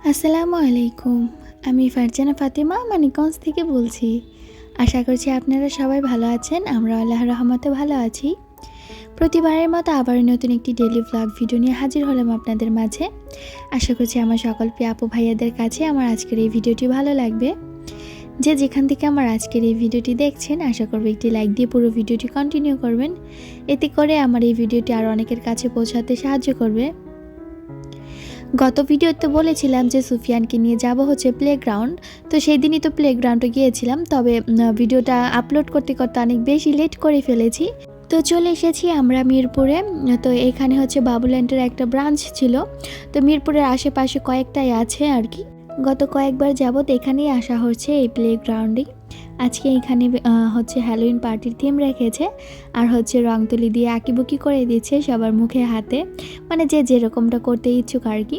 আসসালামু আলাইকুম। আমি ফারজানা ফাতেমা মানিকগঞ্জ থেকে বলছি। আশা করছি আপনারা সবাই ভালো আছেন। আমরা আল্লাহর রহমতে ভালো আছি। প্রতিবারের মতো আবারও নতুন একটি ডেইলি ভ্লগ ভিডিও নিয়ে হাজির হলাম আপনাদের মাঝে। আশা করছি আমার সকল প্রিয় আপু ভাইয়াদের কাছে আমার আজকের এই ভিডিওটি ভালো লাগবে। যে যেখান থেকে আমার আজকের এই ভিডিওটি দেখছেন, আশা করব একটি লাইক দিয়ে পুরো ভিডিওটি কন্টিনিউ করবেন। এতে করে আমার এই ভিডিওটি আরও অনেকের কাছে পৌঁছাতে সাহায্য করবে। গত ভিডিওতে বলেছিলাম যে সুফিয়ানকে নিয়ে যাব হচ্ছে প্লেগ্রাউন্ড। তো সেই দিনই তো প্লেগ্রাউন্ডে গিয়েছিলাম, তবে ভিডিওটা আপলোড করতে করতে অনেক বেশি লেট করে ফেলেছি। তো চলে এসেছি আমরা মিরপুরে। তো এখানে হচ্ছে বাবুল্যান্ডের একটা ব্রাঞ্চ ছিল। তো মিরপুরের আশেপাশে কয়েকটাই আছে আর কি। গত কয়েকবার যাবত এখানেই আসা হচ্ছে, এই প্লেগ্রাউন্ডেই। আজকে এখানে হচ্ছে হ্যালোইন পার্টির থিম রেখেছে, আর হচ্ছে রং তুলি দিয়ে আঁকিবুকি করে দিচ্ছে সবার মুখে হাতে, মানে যে যেরকমটা করতে ইচ্ছুক আর কি।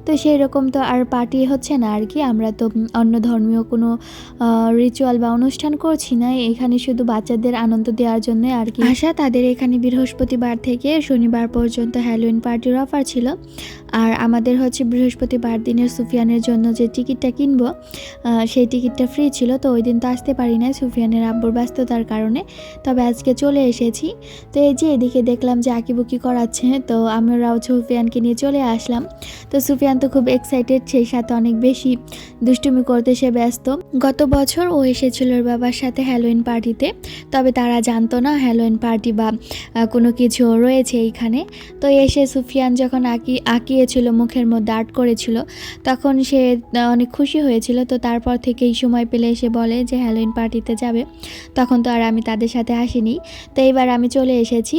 তো সেই রকম তো আর পার্টি হচ্ছে না আর কি। আমরা তো অন্য ধর্মীয় কোনো রিচুয়াল বা অনুষ্ঠান করছি না, এখানে শুধু বাচ্চাদের আনন্দ দেওয়ার জন্য আর কি আসা। তাদের এখানে বৃহস্পতিবার থেকে শনিবার পর্যন্ত হ্যালোইন পার্টির অফার ছিল। আর আমাদের হচ্ছে বৃহস্পতিবার দিনের সুফিয়ানের জন্য যে টিকিটটা কিনবো, সেই টিকিটটা ফ্রি ছিল। তো ওই দিন তো আসতে পারি না সুফিয়ানের আব্বুর ব্যস্ততার কারণে, তবে আজকে চলে এসেছি। তো এই যে এদিকে দেখলাম যে আঁকিবুকি করাচ্ছে, তো আমরাও সুফিয়ানকে নিয়ে চলে আসলাম। তো সুফিয়ান তো খুব এক্সাইটেড, সেই সাথে অনেক বেশি দুষ্টুমি করতে সে ব্যস্ত। গত বছর ও এসেছিল ওর বাবার সাথে হ্যালোইন পার্টিতে, তবে তারা জানতো না হ্যালোইন পার্টি বা কোনো কিছু রয়েছে এইখানে। তো এসে সুফিয়ান যখন আঁকিয়েছিল, মুখের মধ্যে আর্ট করেছিল, তখন সে অনেক খুশি হয়েছিল। তো তারপর থেকে এই সময় পেলে এসে বলে যে হ্যালোইন পার্টিতে যাবে। তখন তো আর আমি তাদের সাথে আসিনি, তো এইবার আমি চলে এসেছি।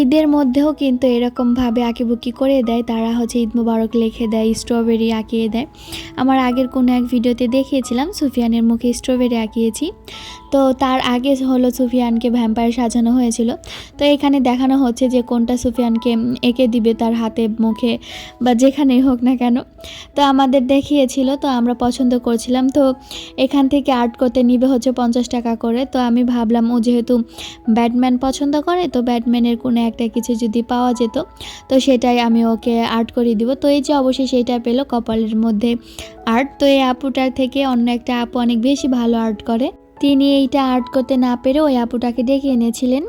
ঈদের মধ্যেও কিন্তু এরকমভাবে আঁকিবুকি করে দেয় তারা, হচ্ছে ঈদ মুবারক লিখে দেয়, স্ট্রবেরি আঁকিয়ে দেয়। আমার আগের কোনো এক ভিডিওতে দেখিয়েছিলাম সুফিয়ানের মুখে স্ট্রবেরি আঁকিয়েছি। তো তার আগে হলো সুফিয়ানকে ভ্যাম্পায়ার সাজানো হয়েছিল। তো এখানে দেখানো হচ্ছে যে কোনটা সুফিয়ানকে এঁকে দিবে তার হাতে, মুখে বা যেখানেই হোক না কেন। তো আমাদের দেখিয়েছিল, তো আমরা পছন্দ করছিলাম। তো এখান থেকে আর্ট করতে নিবে হচ্ছে 50 টাকা করে। তো আমি ভাবলাম ও যেহেতু ব্যাটম্যান পছন্দ করে, তো ব্যাটম্যানের কোনো একটা কিছু যদি পাওয়া যেত তো সেটাই আমি ওকে আর্ট করে দিব। তো এই যে অবশ্যই সেইটা পেলো, কপালের মধ্যে আর্ট। তো এই আপুটার থেকে অন্য একটা আপু অনেক বেশি ভালো আর্ট করে, তিনি এইটা আর্ট করতে না পেরে ওই আপুটাকে ডেকে এনেছিলেন।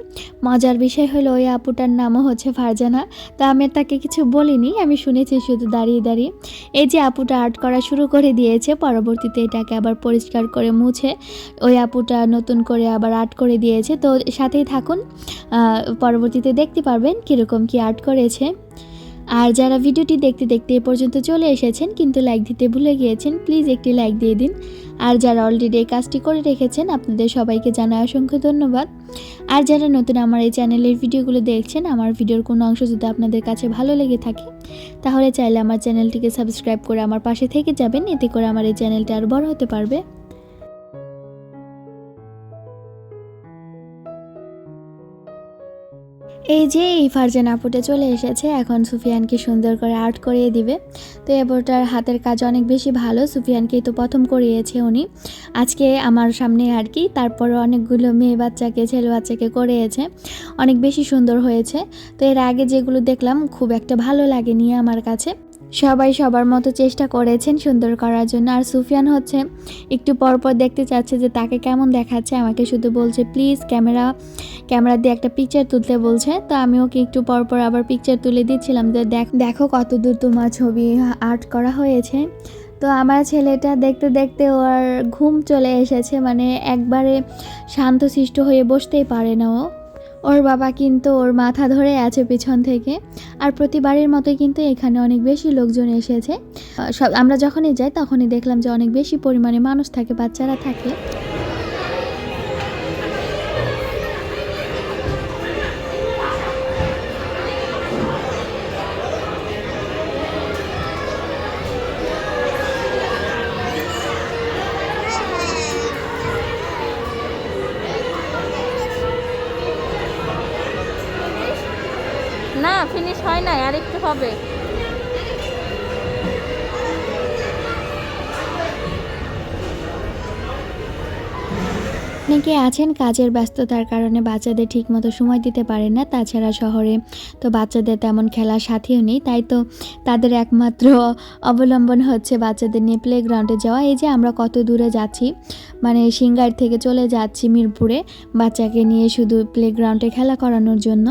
মজার বিষয় হলো ওই আপুটার নামও হচ্ছে ফারজানা। তো আমি তাকে কিছু বলিনি, আমি শুনেছি শুধু দাঁড়িয়ে দাঁড়িয়ে। এই যে আপুটা আর্ট করা শুরু করে দিয়েছে, পরবর্তীতে এটাকে আবার পরিষ্কার করে মুছে ওই আপুটা নতুন করে আবার আর্ট করে দিয়েছে। তো সাথেই থাকুন, পরবর্তীতে দেখতে পারবেন কীরকম কি আর্ট করেছে। আর যারা ভিডিওটি দেখতে দেখতে এ পর্যন্ত চলে এসেছেন কিন্তু লাইক দিতে ভুলে গিয়েছেন, প্লিজ একটি লাইক দিয়ে দিন। আর যারা অলরেডি এই কাজটি করে রেখেছেন আপনাদের সবাইকে জানাই অসংখ্য ধন্যবাদ। আর যারা নতুন আমার এই চ্যানেলের ভিডিওগুলো দেখছেন, আমার ভিডিওর কোনো অংশ যদি আপনাদের কাছে ভালো লেগে থাকে তাহলে চাইলে আমার চ্যানেলটিকে সাবস্ক্রাইব করে আমার পাশে থেকে যাবেন, এতে করে আমার এই চ্যানেলটা আরও বড় হতে পারবে। এই যে এই ফারজানা আপুটা চলে এসেছে, এখন সুফিয়ানকে সুন্দর করে আর্ট করিয়ে দিবে। তো এবারটার হাতের কাজ অনেক বেশি ভালো, সুফিয়ানকেই তো প্রথম করিয়েছে উনি আজকে আমার সামনে আর কি। তারপরে অনেকগুলো মেয়ে বাচ্চাকে, ছেলে বাচ্চাকে করিয়েছে, অনেক বেশি সুন্দর হয়েছে। তো এর আগে যেগুলো দেখলাম খুব একটা ভালো লাগেনি আমার কাছে। সবাই সবার মতো চেষ্টা করেছেন সুন্দর করার জন্য। আর সুফিয়ান হচ্ছে একটু পরপর দেখতে চাচ্ছে যে তাকে কেমন দেখাচ্ছে, আমাকে শুধু বলছে প্লিজ ক্যামেরা দিয়ে একটা পিকচার তুলতে বলছে। তো আমি ওকে একটু পরপর আবার পিকচার তুলে দিচ্ছিলাম যে দেখো কত দূর তোমার ছবি আর্ট করা হয়েছে। তো আমার ছেলেটা দেখতে দেখতে ওর ঘুম চলে এসেছে, মানে একবারে শান্তশিষ্ট হয়ে বসতেই পারে না ও। ওর বাবা কিন্তু ওর মাথা ধরে আছে পিছন থেকে। আর প্রতিবারের মতোই কিন্তু এখানে অনেক বেশি লোকজন এসেছে। আমরা যখনই যাই তখনই দেখলাম যে অনেক বেশি পরিমাণে মানুষ থাকে, বাচ্চারা থাকে। না ফিনিশ হয় নাই, আর একটু হবে। অনেকে আছেন কাজের ব্যস্ততার কারণে বাচ্চাদের ঠিকমতো সময় দিতে পারেন না, তাছাড়া শহরে তো বাচ্চাদের তেমন খেলার সাথীও নেই, তাই তো তাদের একমাত্র অবলম্বন হচ্ছে বাচ্চাদের নিয়ে প্লেগ্রাউন্ডে যাওয়া। এই যে আমরা কত দূরে যাচ্ছি, মানে সিংগাইর থেকে চলে যাচ্ছি মিরপুরে বাচ্চাকে নিয়ে শুধু প্লেগ্রাউন্ডে খেলা করানোর জন্য।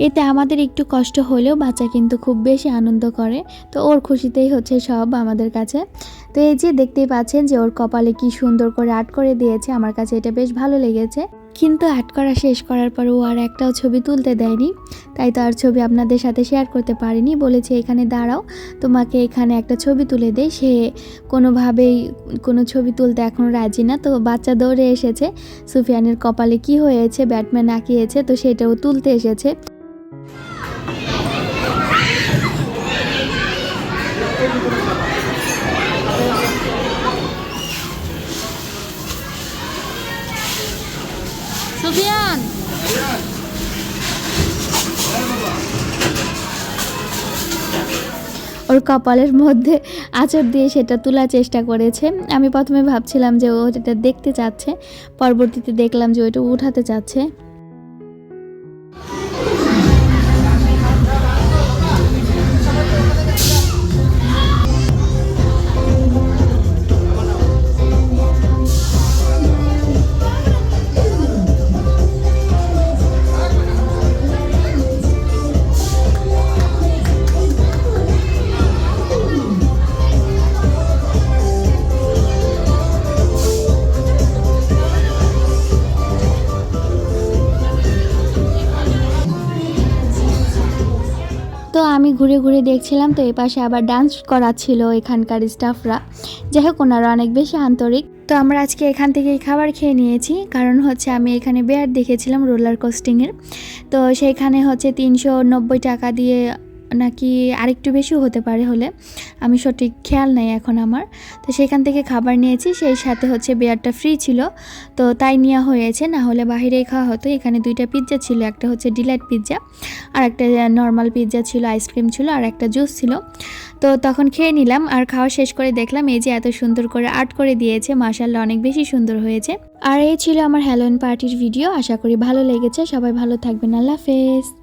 এতে আমাদের একটু কষ্ট হলেও বাচ্চা কিন্তু খুব বেশি আনন্দ করে, তো ওর খুশিতেই হচ্ছে সব আমাদের কাছে। তো এই যে দেখতেই পাচ্ছেন যে ওর কপালে কি সুন্দর করে আর্ট করে দিয়েছে, আমার কাছে এটা বেশ ভালো লেগেছে। কিন্তু আর্ট করা শেষ করার পর ও আর একটাও ছবি তুলতে দেয়নি, তাই তো আর ছবি আপনাদের সাথে শেয়ার করতে পারিনি। বলেছে এখানে দাঁড়াও, তোমাকে এখানে একটা ছবি তুলে দেয়। সে কোনোভাবেই কোনো ছবি তুলতে এখন রাজি না। তো বাচ্চা দৌড়ে এসেছে, সুফিয়ানের কপালে কি হয়েছে, ব্যাটম্যান আঁকিয়েছে, তো সেটাও তুলতে এসেছে। সুফিয়ান, ওর কপালের মধ্যে আঁচড় দিয়ে সেটা তোলার চেষ্টা করেছে। আমি প্রথমে ভাবছিলাম যে ও এটা দেখতে চাচ্ছে, পরবর্তীতে দেখলাম যে ওইটা উঠাতে চাচ্ছে। তো আমি ঘুরে ঘুরে দেখছিলাম, তো এই পাশে আবার ডান্স করাচ্ছিল এখানকার স্টাফরা। যাই হোক, ওনারা অনেক বেশি আন্তরিক। তো আমরা আজকে এখান থেকেই খাবার খেয়ে নিয়েছি, কারণ হচ্ছে আমি এখানে বেয়ার দেখেছিলাম রোলার কোস্টিংয়ের। তো সেইখানে হচ্ছে 390 টাকা দিয়ে নাকি আরেকটু বেশিও হতে পারে, হলে আমি সঠিক খেয়াল নাই এখন আমার। তো সেখান থেকে খাবার নিয়েছি, সেই সাথে হচ্ছে বেয়ারটা ফ্রি ছিল, তো তাই নেওয়া হয়েছে, না হলে বাহিরেই খাওয়া হতো। এখানে 2টা পিৎজা ছিল, একটা হচ্ছে ডিলাইট পিৎজা আর একটা নর্মাল পিৎজা ছিল, আইসক্রিম ছিল আর একটা জুস ছিল। তো তখন খেয়ে নিলাম, আর খাওয়া শেষ করে দেখলাম এই যে এত সুন্দর করে আর্ট করে দিয়েছে, মাশাআল্লাহ অনেক বেশি সুন্দর হয়েছে। আর এই ছিল আমার হ্যালোইন পার্টির ভিডিও, আশা করি ভালো লেগেছে। সবাই ভালো থাকবেন, আল্লাহ হাফেজ।